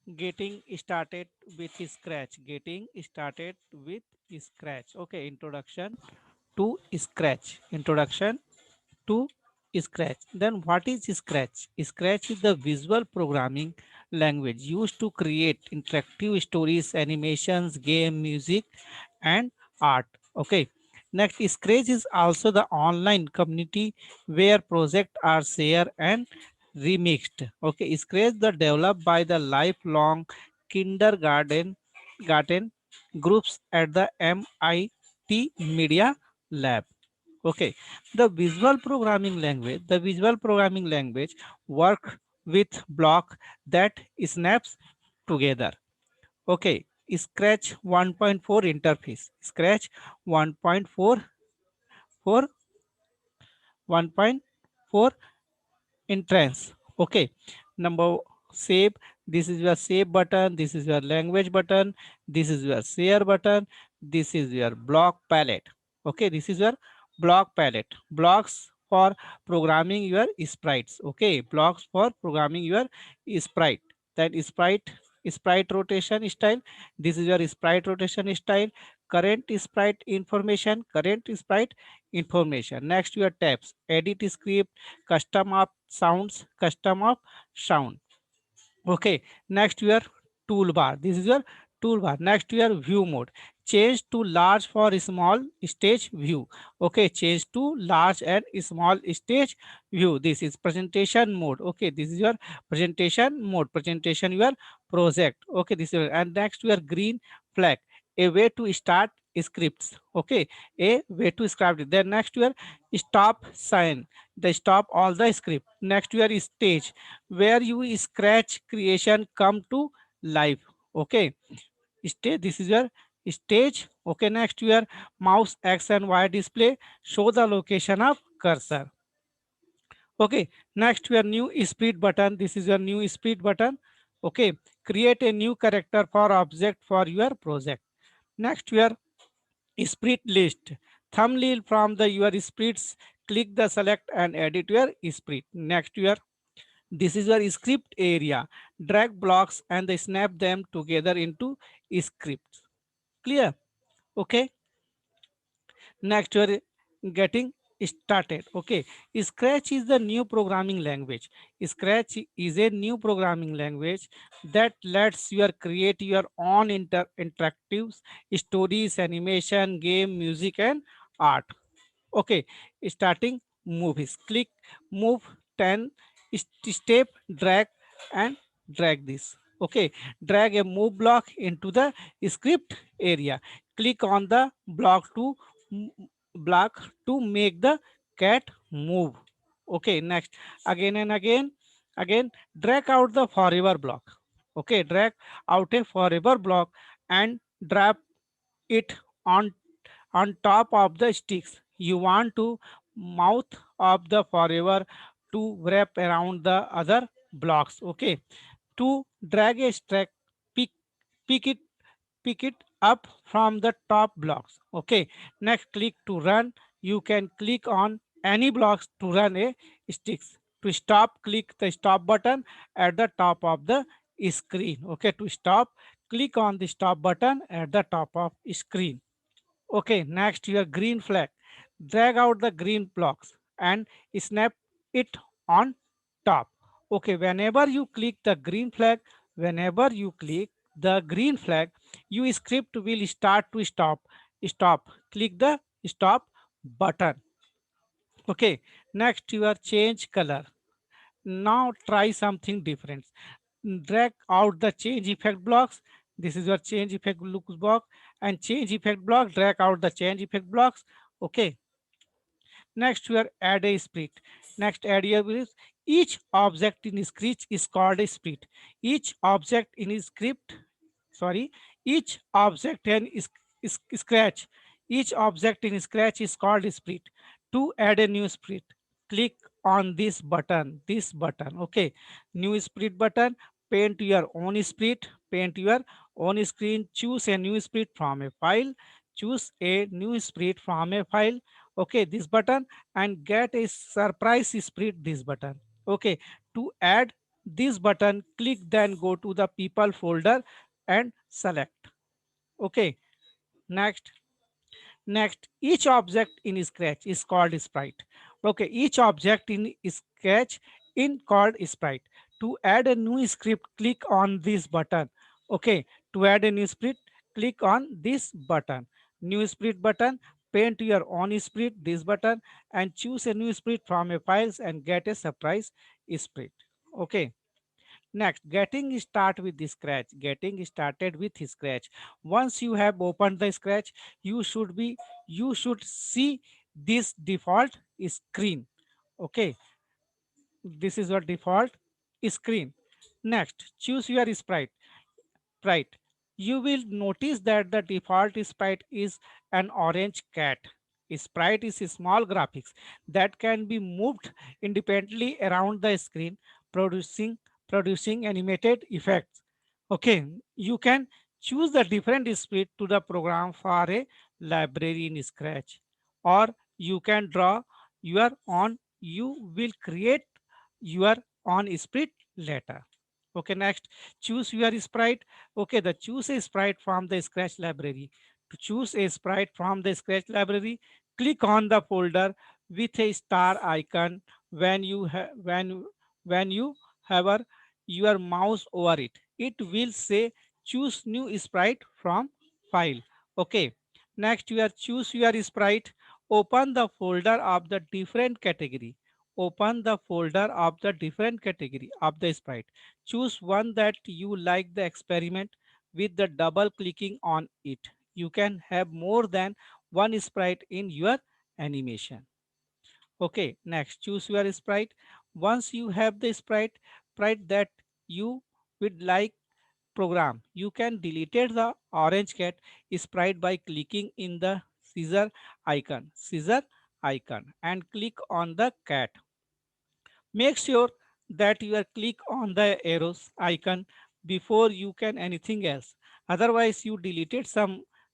Getting started with Scratch. Getting started with Scratch. Okay, introduction to Scratch. Introduction to Scratch. Then what is Scratch? Scratch is the visual programming language used to create interactive stories, animations, game, music, and art. Okay. Next, Scratch is also the online community where projects are shared and remixed. Okay, Scratch the developed by the lifelong kindergarten garden groups at the MIT Media Lab. Okay, the visual programming language work with block that snaps together. Okay, Scratch 1.4 interface. Scratch 1.4 for 1.4 entrance. Okay, number save. This is your save button. This is your language button. This is your share button. This is your block palette. Okay, this is your block palette. Blocks for programming your sprites. Okay, blocks for programming your sprite. That sprite rotation style. This is your sprite rotation style. Current sprite information. Next your tabs. Edit script, custom of sounds, custom of sound. Okay, next your toolbar. This is your toolbar. Next your view mode. Change to large for small stage view. Okay, change to large and small stage view. This is presentation mode. Okay, this is your presentation mode. Presentation your project. Okay, this is, and next your green flag. A way to start scripts. Okay, a way to script it. Then next your stop sign. The stop all the script. Next your stage where you scratch creation come to life. Okay, stage, this is your stage. Okay, next your mouse x and y display show the location of cursor. Okay, next your new split button. This is your new split button. Okay, create a new character for object for your project. Next your split list. Thumbnail from the your splits. Click the select and edit your split. Next your, this is your script area. Drag blocks and they snap them together into scripts. Clear? Okay. Next, you're getting started. Okay. Scratch is the new programming language. Scratch is a new programming language that lets you create your own interactive stories, animation, game, music, and art. Okay, starting movies. Click move 10 step, drag and drag this. Okay, drag a move block into the script area. Click on the m- block to make the cat move. Okay, next, again and again drag out the forever block. Okay, drag out a forever block and drop it on top of the sticks. You want to mouth of the forever to wrap around the other blocks. Okay. To drag a stack, pick pick it pick it up from the top blocks. Okay. Next, click to run. You can click on any blocks to run a sticks. To stop, click the stop button at the top of the screen. Okay. To stop, click on the stop button at the top of screen. Okay, next your green flag. Drag out the green blocks and snap it on top. Okay, whenever you click the green flag, your script will start to stop. Stop. Click the stop button. Okay, next your change color. Now try something different. Drag out the change effect blocks. This is your change effect looks block and change effect block. Drag out the change effect blocks. Okay. Next, we are add a split. Next, add here is each object in script is called a split. Each object in script, sorry, each object is scratch. Each object in scratch is called a split. To add a new split, click on this button. Okay, new split button. Paint your own split. Paint your own screen. Choose a new split from a file. Choose a new split from a file. Okay, this button and get a surprise split this button. Okay, to add this button, click, then go to the people folder and select. Okay, next. Next, each object in Scratch is called sprite. Okay, each object in Scratch in called sprite. To add a new script, click on this button. Okay, to add a new script, click on this button. New script button, paint your own script, this button, and choose a new script from a files and get a surprise script. Okay. Next, getting start with the Scratch. Getting started with Scratch. Once you have opened the Scratch, you should see this default screen. Okay, this is your default screen. Next, choose your sprite. Right. You will notice that the default sprite is an orange cat. Sprite is a small graphics that can be moved independently around the screen, producing producing animated effects. Okay, you can choose the different sprite to the program for a library in Scratch, or you can draw your own. You will create your own sprite later. Okay, next, choose your sprite. Okay, the choose a sprite from the Scratch library. To choose a sprite from the Scratch library, click on the folder with a star icon. When you hover your mouse over it, it will say choose new sprite from file. Okay. Next, you are choose your sprite. Open the folder of the different category. Open the folder of the different category of the sprite. Choose one that you like the experiment with the double clicking on it. You can have more than one sprite in your animation. Okay, next choose your sprite. Once you have the sprite that you would like program, you can delete the orange cat sprite by clicking in the scissor icon and click on the cat. Make sure that you are click on the arrows icon before you can anything else. Otherwise, you deleted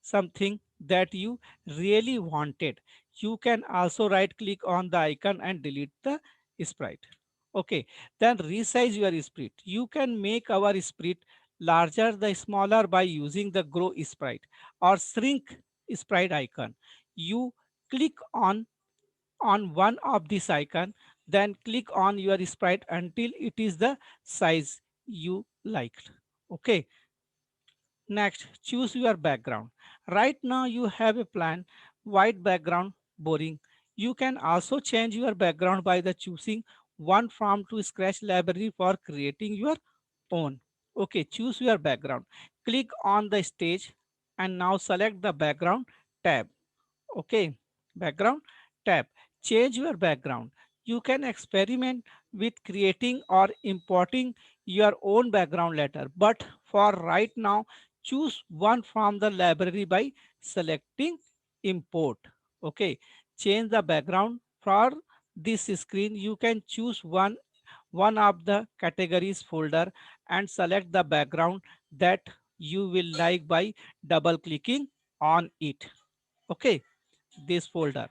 something that you really wanted. You can also right click on the icon and delete the sprite. Okay, then resize your sprite. You can make our sprite larger the smaller by using the grow sprite or shrink sprite icon. You click on one of this icon, then click on your sprite until it is the size you liked. Okay, next choose your background. Right now you have a plan white background, boring. You can also change your background by the choosing one from to Scratch library for creating your own. Okay, choose your background, click on the stage and now select the background tab. Okay, background tab. Change your background. You can experiment with creating or importing your own background later. But for right now, choose one from the library by selecting import. Okay, change the background for this screen. You can choose one of the categories folder and select the background that you will like by double clicking on it. Okay, this folder.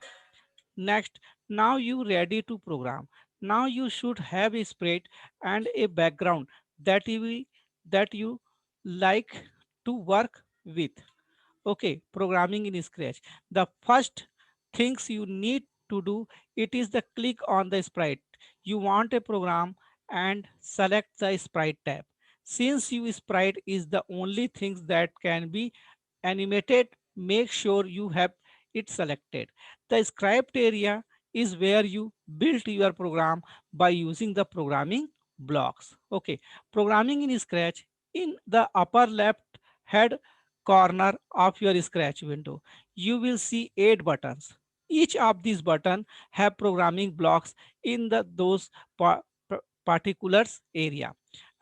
Next, now you ready to program. Now you should have a spread and a background that you like to work with. Okay, programming in Scratch. The first things you need to do it is the click on the sprite. You want a program and select the sprite tab. Since you sprite is the only things that can be animated, make sure you have it selected. The script area is where you build your program by using the programming blocks. Okay, programming in Scratch in the upper left head corner of your Scratch window, you will see 8 buttons. Each of these buttons have programming blocks in those particulars area.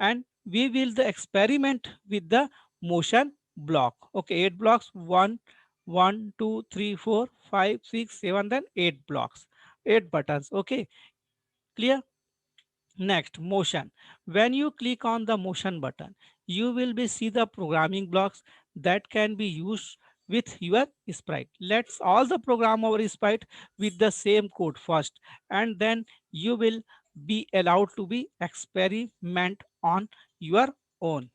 And we will the experiment with the motion block. Okay, 8 blocks, 1, 2, 3, 4, 5, 6, 7, then 8 blocks, 8 buttons. Okay, clear? Next, motion. When you click on the motion button, you will be see the programming blocks that can be used with your sprite. Let's all the program our sprite with the same code first, and then you will be allowed to be experiment on your own.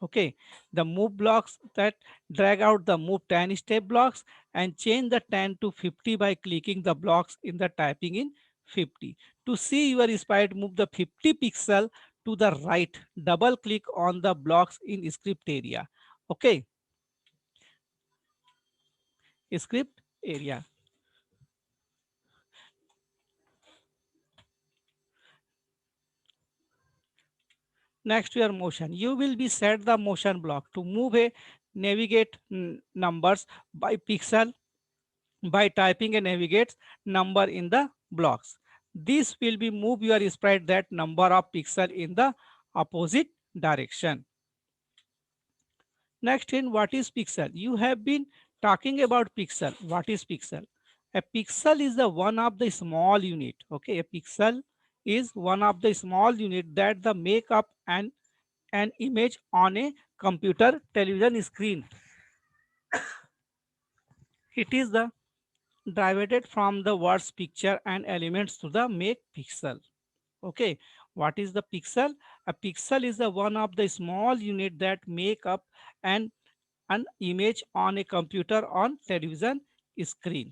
Okay, the move blocks that drag out the move 10 step blocks and change the 10 to 50 by clicking the blocks in the typing in 50. To see your sprite move the 50 pixel to the right, double click on the blocks in script area. Okay, script area. Next to your motion, you will be set the motion block to move a navigate numbers by pixel by typing a navigate number in the blocks. This will be move your sprite that number of pixel in the opposite direction. Next in what is pixel? You have been talking about pixel. What is pixel? A pixel is the one of the small unit. Okay, a pixel is one of the small unit that the make up an image on a computer television screen. It is the derived from the words picture and elements to the make pixel. Okay, what is the pixel? A pixel is the one of the small unit that make up an an image on a computer on television screen.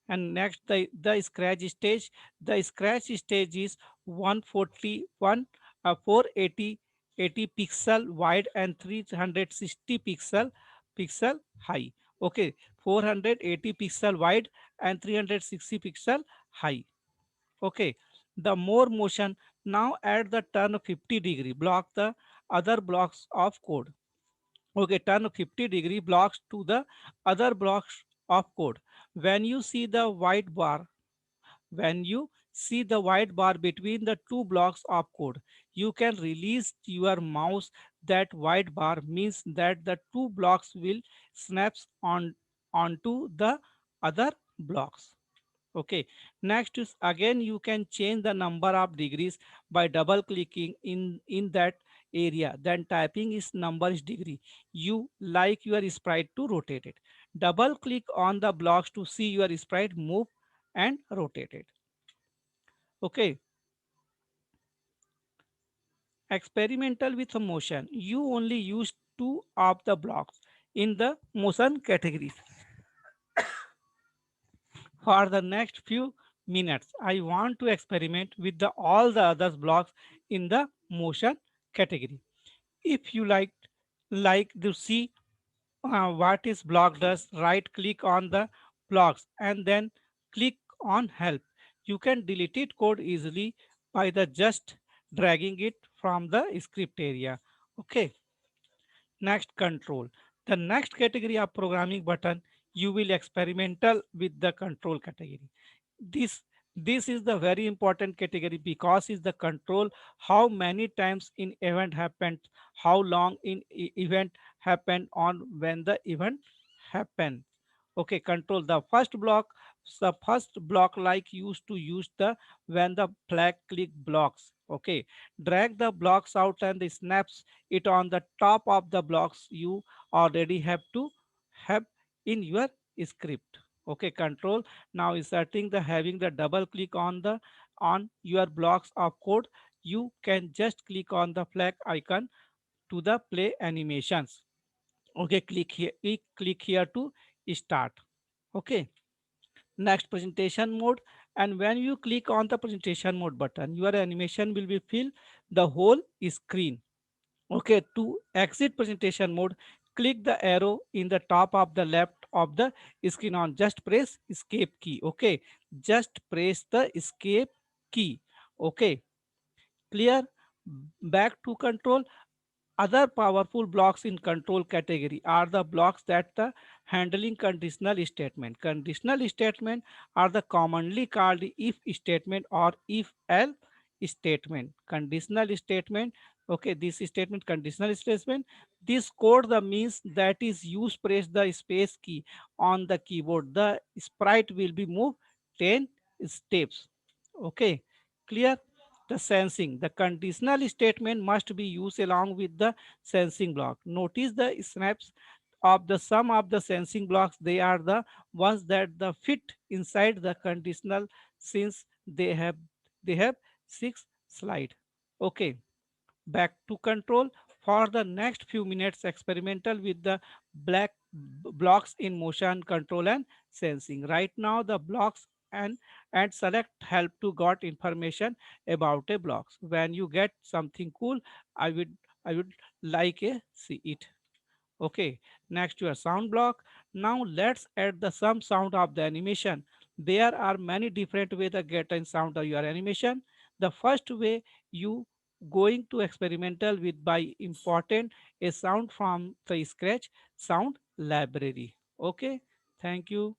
And next the scratch stage. The scratch stage is 141 480 80 pixel wide and 360 pixel high. Okay, 480 pixel wide and 360 pixel high. Okay, the more motion. Now at the turn 50-degree block the other blocks of code. Okay, turn 50-degree blocks to the other blocks of code. When you see the white bar, when you see the white bar between the two blocks of code, you can release your mouse. That white bar means that the two blocks will snaps on onto the other blocks. Okay, next is again you can change the number of degrees by double clicking in that area. Then typing is number is degree. You like your sprite to rotate it. Double click on the blocks to see your sprite move and rotate it. Okay, experimental with motion. You only use two of the blocks in the motion category. For the next few minutes, I want to experiment with all the other blocks in the motion category. If you like to see what is block does, right click on the blocks and then click on help. You can delete it code easily by the just dragging it from the script area. Okay, next control. The next category of programming button, you will experimental with the control category. This this is the very important category because is the control how many times in event happened, how long in event happened on when the event happens. Okay, control the first block. The first block like used to use the when the flag click blocks. Okay, drag the blocks out and the snaps it on the top of the blocks you already have to have in your script. Okay, control now inserting the having the double click on your blocks of code. You can just click on the flag icon to the play animations. Okay, click here to start. Okay, next presentation mode. And when you click on the presentation mode button, your animation will be fill the whole screen. Okay, to exit presentation mode, click the arrow in the top of the left of the screen on. Just press escape key. Okay, just press the escape key. Okay, clear. Back to control. Other powerful blocks in control category are the blocks that the handling conditional statement. Conditional statement are the commonly called if statement or if else statement. Conditional statement. Okay, this statement conditional statement. This code the means that is used press the space key on the keyboard. The sprite will be moved 10 steps. Okay, clear. The sensing. The conditional statement must be used along with the sensing block. Notice the snaps of the sum of the sensing blocks. They are the ones that the fit inside the conditional since they have six slide. Okay, back to control. For the next few minutes, experimental with the blocks in motion control and sensing. Right now the blocks and select help to got information about a blocks. When you get something cool, I would like a see it. Okay, next your sound block. Now let's add the some sound of the animation. There are many different ways to get in sound of your animation. The first way you going to experimental with by important a sound from the scratch sound library. Okay, thank you.